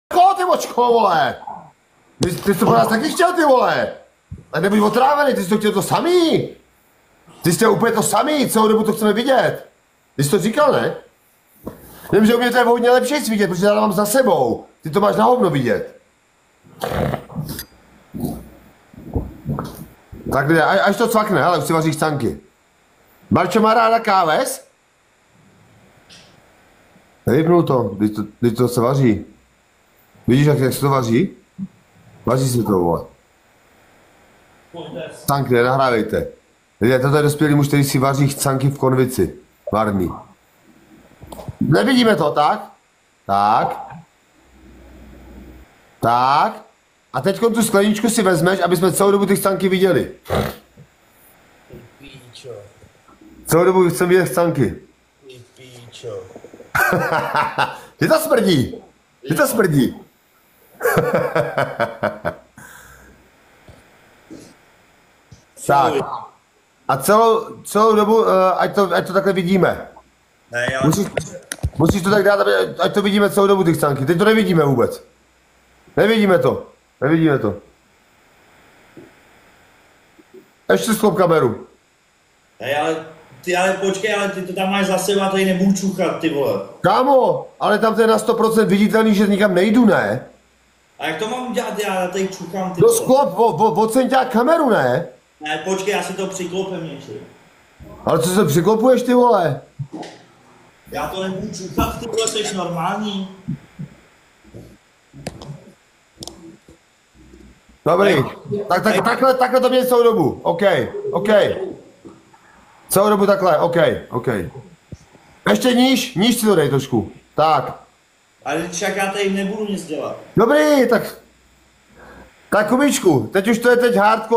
ty očko, vole! Ty jsi to po nás taky chtěl, ty vole! A nebuď otrávený, ty jsi to chtěl to samý! Ty jsi chtěl úplně to samý, celou dobu to chceme vidět! Ty jsi to říkal, ne? Vím, že u mě to je hodně lepší vidět, protože já to mám za sebou. Ty to máš na hovno vidět. Tak ne, až to cvakne, hele, už si vaříš canky. Marčo má ráda káves? Nevypnul to, když to se vaří. Vidíš, jak se to vaří? Vaří se to, vole. Canky, nenahrávejte. Lidé, toto je dospělý muž, který si vaří canky v konvici. Varný. Nevidíme to, tak? Tak. Tak. A teď tu skleničku si vezmeš, aby jsme celou dobu ty canky viděli. Píčo. Celou dobu chceme vidět canky. Píčo. Že to smrdí. Že to smrdí. Tak. A celou dobu, ať to takhle vidíme. Ne, já... Musíš to tak dát, ať to vidíme celou dobu, ty canky. Teď to nevidíme vůbec. Nevidíme to. Nevidíme to. Ještě sklop kameru. Ne, ale počkej, ale ty to tam máš za sebou a tady nebudu čuchat, ty vole. Kámo, ale tam to je na 100% viditelný, že nikam nejdu, ne? A jak to mám dělat, já tady čukám, ty No vole. sklop, odseň tě kameru, ne? Ne, počkej, já si to přiklopím ještě. Ale co se přiklopuješ, ty vole? Já to nebudu čuchat, ty vole, jsi normální. Dobrý. Takhle to měj celou dobu. OK. Celou dobu takhle, OK. Ještě níž si to dej trošku. Tak. Ale však já tady nebudu nic dělat. Dobrý, tak Kubičku, teď už to je hardcore.